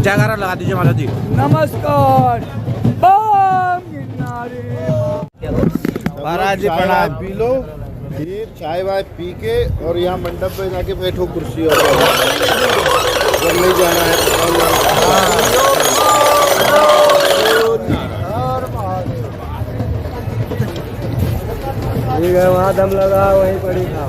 एक जयकारा लगा दीजिए महाराज जी। नमस्कार। महाराज जी प्रणाम। पी लो, फिर चाय वाय पी के और यहाँ मंडप पे जाके बैठो कुर्सी और जब नहीं जाना है ठीक है, वहाँ दम लगा वहीं पड़ी खाओ।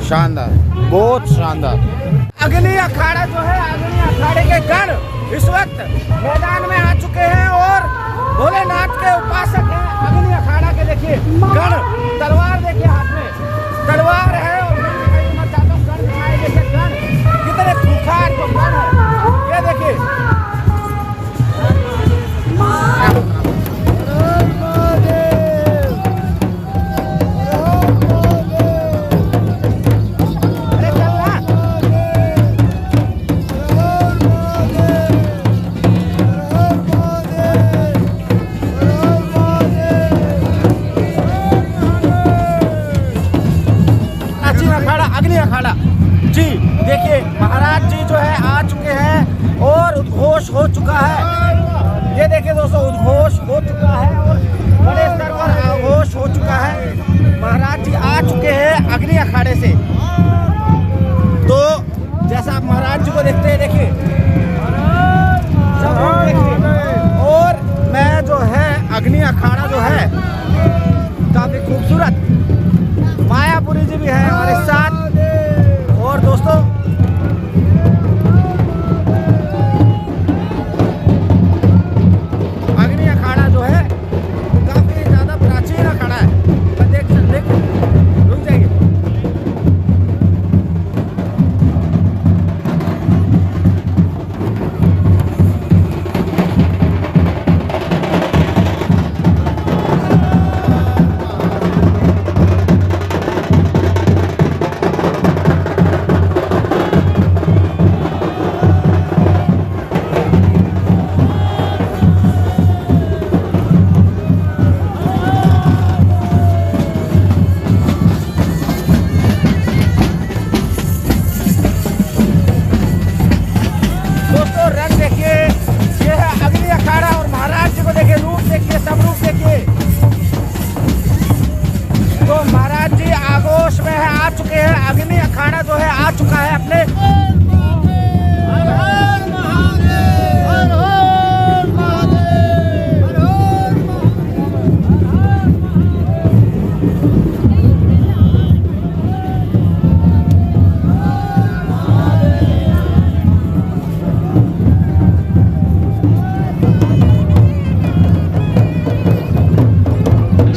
शानदार, बहुत शानदार। अग्नि अखाड़ा जो है, अग्नि अखाड़े के गण इस वक्त मैदान में आ चुके हैं और भोलेनाथ के उपासक हैं। अग्नि अखाड़ा के देखिए गण, तलवार देखिए हाथ में तलवार है और गण दिखाई देखिए, गण कितने खूंखार तो गण है, ये देखिए। अग्नि अखाड़ा जी देखिए, महाराज जी जो है आ चुके हैं और उद्घोष हो चुका है। ये देखिए दोस्तों, उद्घोष हो चुका है और बड़े स्तर पर आघोष हो चुका है। महाराज जी आ चुके हैं अग्नि अखाड़े से। तो जैसा आप महाराज जी को देखते हैं, देखिए और मैं जो है अग्नि अखाड़ा जो है काफी खूबसूरत, मायापुरी जी भी है हमारे साथ। और दोस्तों अग्नि अखाड़ा जो है काफी ज्यादा प्राचीन अखाड़ा है। देख रुक जाइए।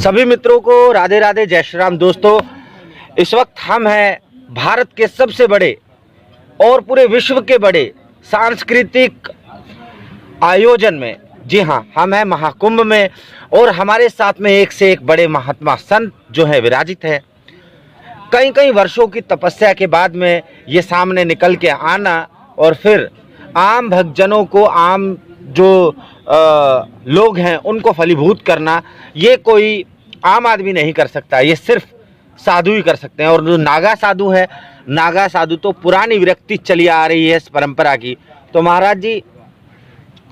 सभी मित्रों को राधे राधे, जय श्री राम। दोस्तों इस वक्त हम हैं भारत के सबसे बड़े और पूरे विश्व के बड़े सांस्कृतिक आयोजन में। जी हाँ, हम हैं महाकुंभ में और हमारे साथ में एक से एक बड़े महात्मा संत जो है विराजित है। कई कई वर्षों की तपस्या के बाद में ये सामने निकल के आना और फिर आम भक्तजनों को, आम जो लोग हैं उनको फलीभूत करना, ये कोई आम आदमी नहीं कर सकता, ये सिर्फ साधु ही कर सकते हैं। और जो नागा साधु है, नागा साधु तो पुरानी विरक्ति चली आ रही है इस परंपरा की। तो महाराज जी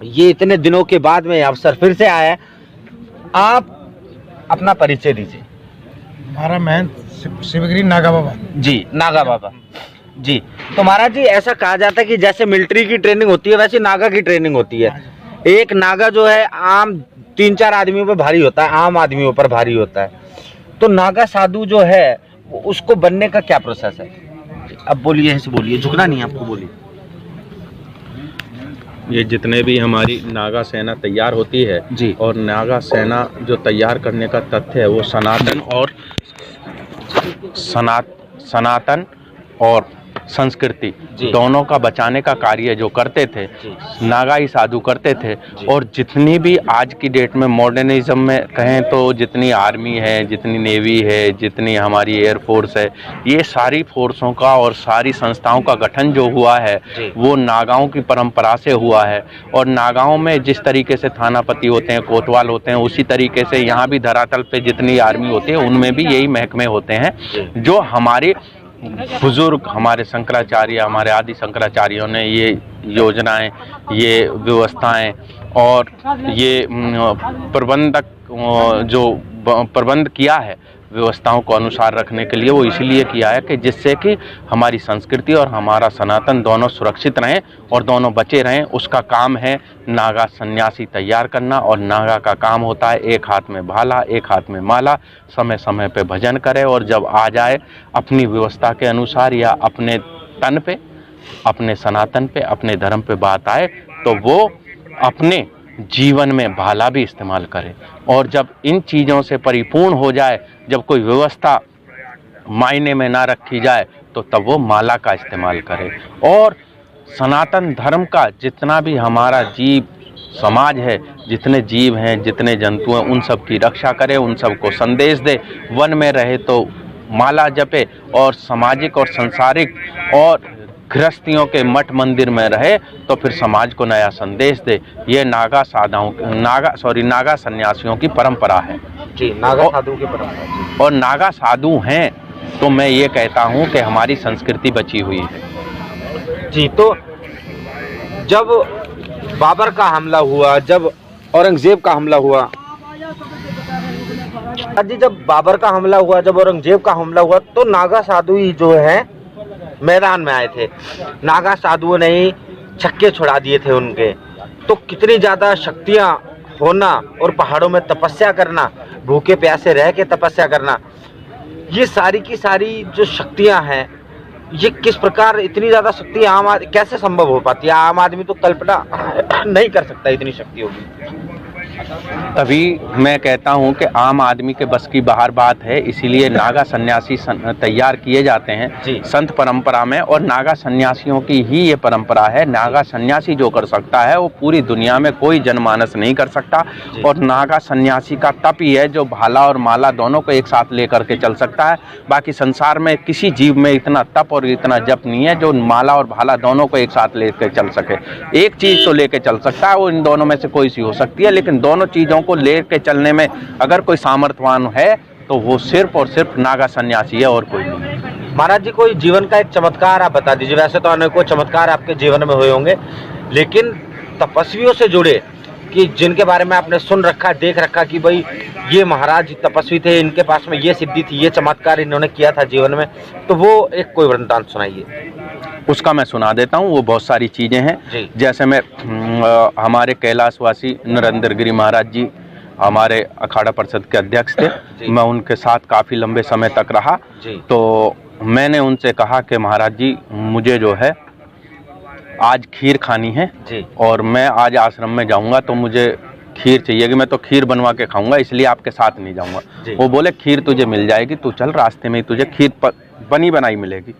ये इतने दिनों के बाद में अवसर फिर से आया है, आप अपना परिचय दीजिए। हमारा महंत शिवगिरी नागा बाबा जी, नागा बाबा जी। तो महाराज जी ऐसा कहा जाता है कि जैसे मिलिट्री की ट्रेनिंग होती है वैसे नागा की ट्रेनिंग होती है। एक नागा जो है आम 3-4 आदमियों पर भारी होता है, आम आदमियों पर भारी होता है। तो नागा साधु जो है उसको बनने का क्या प्रोसेस है? अब बोलिए, ऐसे बोलिए, झुकना नहीं है आपको, बोलिए। ये जितने भी हमारी नागा सेना तैयार होती है जी, और नागा सेना जो तैयार करने का तथ्य है वो सनातन और संस्कृति जी। दोनों का बचाने का कार्य जो करते थे जी। नागा ही साधु करते थे। जी। और जितनी भी आज की डेट में मॉडर्निज्म में कहें तो जितनी आर्मी है, जितनी नेवी है, जितनी हमारी एयरफोर्स है, ये सारी फोर्सों का और सारी संस्थाओं का गठन जो हुआ है जी। वो नागाओं की परंपरा से हुआ है। और नागाओं में जिस तरीके से थानापति होते हैं, कोतवाल होते हैं, उसी तरीके से यहाँ भी धरातल पे जितनी आर्मी होती है उनमें भी यही महकमे होते हैं जो हमारे बुजुर्ग, हमारे शंकराचार्य, हमारे आदि शंकराचार्यों ने ये योजनाएं, ये व्यवस्थाएं और ये जो प्रबंध किया है व्यवस्थाओं को अनुसार रखने के लिए, वो इसलिए किया है कि जिससे कि हमारी संस्कृति और हमारा सनातन दोनों सुरक्षित रहें और दोनों बचे रहें। उसका काम है नागा सन्यासी तैयार करना। और नागा का काम होता है एक हाथ में भाला, एक हाथ में माला, समय समय पे भजन करे और जब आ जाए अपनी व्यवस्था के अनुसार या अपने तन पे, अपने सनातन पे, अपने धर्म पे बात आए तो वो अपने जीवन में भाला भी इस्तेमाल करे। और जब इन चीज़ों से परिपूर्ण हो जाए, जब कोई व्यवस्था मायने में ना रखी जाए तो तब वो माला का इस्तेमाल करे। और सनातन धर्म का जितना भी हमारा जीव समाज है, जितने जीव हैं, जितने जंतु हैं, उन सब की रक्षा करे, उन सब को संदेश दे। वन में रहे तो माला जपे और सामाजिक और सांसारिक और गृहस्थियों के मठ मंदिर में रहे तो फिर समाज को नया संदेश दे। ये नागा सन्यासियों की परंपरा है जी, नागा साधु की परंपरा। और नागा साधु हैं तो मैं ये कहता हूँ कि हमारी संस्कृति बची हुई है। जी, तो जब बाबर का हमला हुआ, जब औरंगजेब का हमला हुआ, जी जब बाबर का हमला हुआ, जब औरंगजेब का हमला हुआ तो नागा साधु ही जो है मैदान में आए थे। नागा साधुओं ने ही छक्के छुड़ा दिए थे उनके। तो कितनी ज़्यादा शक्तियाँ होना और पहाड़ों में तपस्या करना, भूखे प्यासे रह के तपस्या करना, ये सारी की सारी जो शक्तियाँ हैं, ये किस प्रकार इतनी ज़्यादा शक्ति कैसे संभव हो पाती है? आम आदमी तो कल्पना नहीं कर सकता इतनी शक्ति होगी। तभी मैं कहता हूं कि आम आदमी के बस की बाहर बात है, इसीलिए नागा सन्यासी तैयार किए जाते हैं संत परंपरा में। और नागा सन्यासियों की ही ये परंपरा है। नागा सन्यासी जो कर सकता है वो पूरी दुनिया में कोई जनमानस नहीं कर सकता। और नागा सन्यासी का तप ही है जो भाला और माला दोनों को एक साथ लेकर के चल सकता है। बाकी संसार में किसी जीव में इतना तप और इतना जप नहीं है जो माला और भाला दोनों को एक साथ लेकर चल सके। एक चीज़ तो लेके चल सकता है, वो इन दोनों में से कोई सी हो सकती है, लेकिन दोनों चीज़ों को लेके चलने में अगर कोई सामर्थ्यवान है तो वो सिर्फ और सिर्फ नागा सन्यासी है और कोई नहीं। महाराज जी, कोई जीवन का एक चमत्कार आप बता दीजिए। वैसे तो अनेकों चमत्कार आपके जीवन में हुए होंगे, लेकिन तपस्वियों से जुड़े कि जिनके बारे में आपने सुन रखा, देख रखा कि भाई ये महाराज तपस्वी थे, इनके पास में ये सिद्धि थी, ये चमत्कार इन्होंने किया था जीवन में, तो वो एक कोई वृत्तांत सुनाइए। उसका मैं सुना देता हूँ। वो बहुत सारी चीज़ें हैं। जैसे मैं हमारे कैलाशवासी नरेंद्र गिरी महाराज जी हमारे अखाड़ा परिषद के अध्यक्ष थे। मैं उनके साथ काफ़ी लंबे समय तक रहा। तो मैंने उनसे कहा कि महाराज जी मुझे जो है आज खीर खानी है और मैं आज आश्रम में जाऊंगा तो मुझे खीर चाहिए कि मैं तो खीर बनवा के खाऊंगा, इसलिए आपके साथ नहीं जाऊंगा। वो बोले खीर तुझे मिल जाएगी, तू चल, रास्ते में ही तुझे खीर बनी बनाई मिलेगी।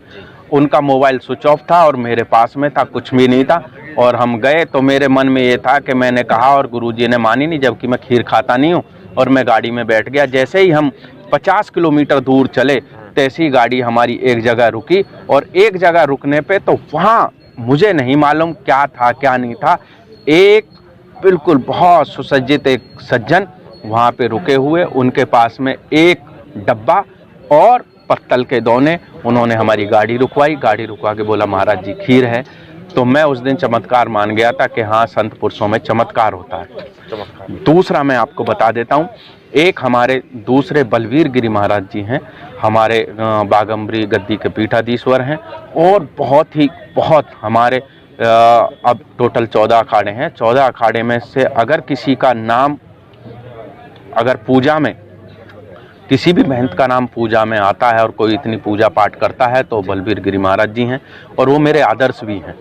उनका मोबाइल स्विच ऑफ था और मेरे पास में था, कुछ भी नहीं था। और हम गए तो मेरे मन में ये था कि मैंने कहा और गुरुजी ने मानी नहीं, जबकि मैं खीर खाता नहीं हूँ। और मैं गाड़ी में बैठ गया। जैसे ही हम 50 किलोमीटर दूर चले तैसी ही गाड़ी हमारी एक जगह रुकी। और एक जगह रुकने पे तो वहाँ मुझे नहीं मालूम क्या था क्या नहीं था, एक बिल्कुल बहुत सुसज्जित एक सज्जन वहाँ पे रुके हुए, उनके पास में एक डब्बा और पत्तल के दोने। उन्होंने हमारी गाड़ी रुकवाई, गाड़ी रुकवा के बोला महाराज जी खीर है। तो मैं उस दिन चमत्कार मान गया था कि हाँ, संत पुरुषों में चमत्कार होता है। दूसरा मैं आपको बता देता हूँ, एक हमारे दूसरे बलवीर गिरी महाराज जी हैं, हमारे बागंबरी गद्दी के पीठाधीश्वर हैं और बहुत हमारे अब टोटल 14 अखाड़े हैं। 14 अखाड़े में से अगर किसी का नाम, अगर पूजा में किसी भी महंत का नाम पूजा में आता है और कोई इतनी पूजा पाठ करता है तो बलवीर गिरी महाराज जी हैं। और वो मेरे आदर्श भी हैं।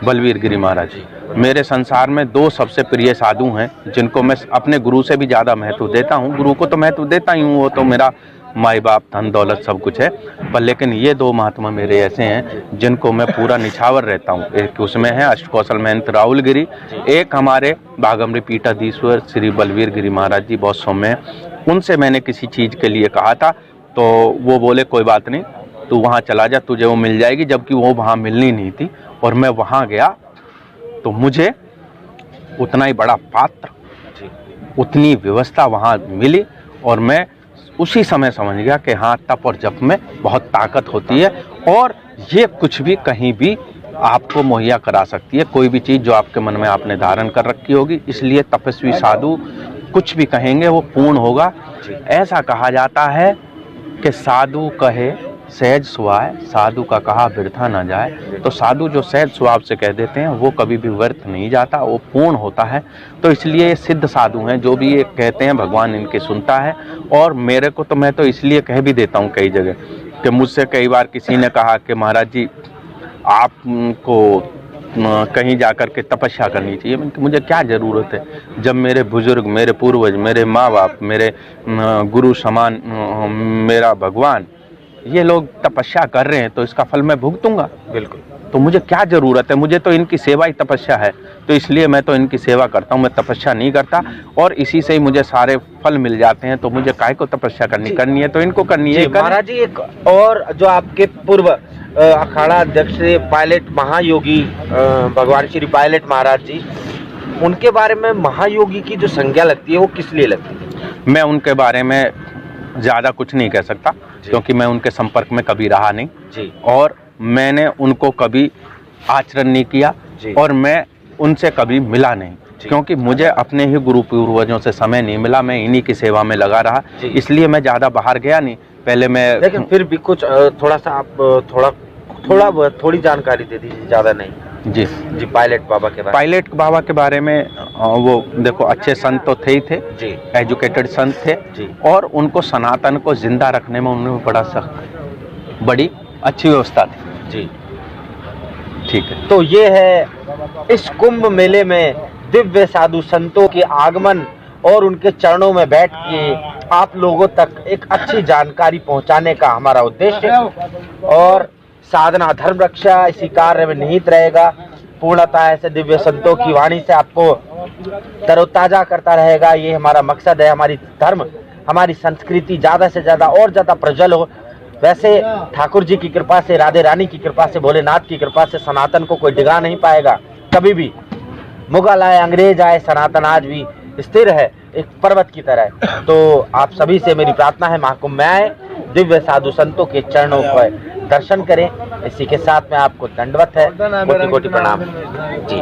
बलवीर गिरी महाराज जी मेरे संसार में 2 सबसे प्रिय साधु हैं जिनको मैं अपने गुरु से भी ज़्यादा महत्व देता हूँ। गुरु को तो महत्व देता ही हूँ, वो तो मेरा माई बाप, धन दौलत सब कुछ है, पर लेकिन ये दो महात्मा मेरे ऐसे हैं जिनको मैं पूरा निछावर रहता हूँ। एक उसमें है अष्टकौशल महंत राहुल गिरी, एक हमारे बाघम्री पीठाधीश्वर श्री बलवीर गिरी महाराज जी बहुत सौम्य हैं। उनसे मैंने किसी चीज़ के लिए कहा था तो वो बोले कोई बात नहीं, तू वहाँ चला जा, तुझे वो मिल जाएगी, जबकि वो वहाँ मिलनी नहीं थी। और मैं वहाँ गया तो मुझे उतना ही बड़ा पात्र, उतनी व्यवस्था वहाँ मिली और मैं उसी समय समझ गया कि हाँ, तप और जप में बहुत ताकत होती है और ये कुछ भी कहीं भी आपको मुहैया करा सकती है, कोई भी चीज़ जो आपके मन में आपने धारण कर रखी होगी। इसलिए तपस्वी साधु कुछ भी कहेंगे वो पूर्ण होगा। ऐसा कहा जाता है कि साधु कहे सहज सुहाए, साधु का कहा वृथा ना जाए। तो साधु जो सहज स्वभाव से कह देते हैं वो कभी भी व्यर्थ नहीं जाता, वो पूर्ण होता है। तो इसलिए ये सिद्ध साधु हैं, जो भी ये कहते हैं भगवान इनके सुनता है। और मेरे को तो मैं तो इसलिए कह भी देता हूँ कई जगह कि मुझसे कई बार किसी ने कहा कि महाराज जी आपको कहीं जाकर के तपस्या करनी चाहिए। मुझे क्या ज़रूरत है, जब मेरे बुजुर्ग, मेरे पूर्वज, मेरे माँ बाप, मेरे गुरु समान मेरा भगवान, ये लोग तपस्या कर रहे हैं तो इसका फल मैं भुगतूंगा। बिल्कुल, तो मुझे क्या ज़रूरत है, मुझे तो इनकी सेवा ही तपस्या है। तो इसलिए मैं तो इनकी सेवा करता हूँ, मैं तपस्या नहीं करता और इसी से ही मुझे सारे फल मिल जाते हैं। तो मुझे काहे को तपस्या करनी है तो इनको करनी है। महाराज जी, एक और जो आपके पूर्व अखाड़ा अध्यक्ष पायलट महायोगी भगवान श्री पायलट महाराज जी, उनके बारे में महायोगी की जो संज्ञा लगती है वो किस लिए लगती है? मैं उनके बारे में ज़्यादा कुछ नहीं कह सकता क्योंकि मैं उनके संपर्क में कभी रहा नहीं जी, और मैंने उनको कभी आचरण नहीं किया जी, और मैं उनसे कभी मिला नहीं क्योंकि मुझे अपने ही गुरु पूर्वजों से समय नहीं मिला। मैं इन्हीं की सेवा में लगा रहा, इसलिए मैं ज़्यादा बाहर गया नहीं। पहले मैं, लेकिन फिर भी कुछ थोड़ा सा आप थोड़ी जानकारी दे दीजिए, ज़्यादा नहीं। जी, पायलट बाबा के बारे में। पायलट बाबा के बारे में वो देखो, अच्छे संत तो थे ही थे जी, एजुकेटेड संत थे जी, और उनको सनातन को जिंदा रखने में उन्होंने बड़ी अच्छी व्यवस्था थी जी। ठीक है, तो ये है इस कुंभ मेले में दिव्य साधु संतों के आगमन और उनके चरणों में बैठ के आप लोगों तक एक अच्छी जानकारी पहुंचाने का हमारा उद्देश्य। और साधना धर्म रक्षा इसी कार्य में निहित रहेगा। पूर्णतः ऐसे दिव्य संतों की वाणी से आपको तरोताजा करता रहेगा, ये हमारा मकसद है। हमारी धर्म, हमारी संस्कृति ज़्यादा से ज़्यादा और ज़्यादा प्रज्वल हो। वैसे ठाकुर जी की कृपा से, राधे रानी की कृपा से, भोलेनाथ की कृपा से सनातन को कोई डिगा नहीं पाएगा कभी भी। मुगल आए, अंग्रेज आए, सनातन आज भी स्थिर है एक पर्वत की तरह। तो आप सभी से मेरी प्रार्थना है, महाकुंभ में आए, दिव्य साधु संतों के चरणों पर दर्शन करें। इसी के साथ में आपको दंडवत है, कोटि कोटि प्रणाम जी।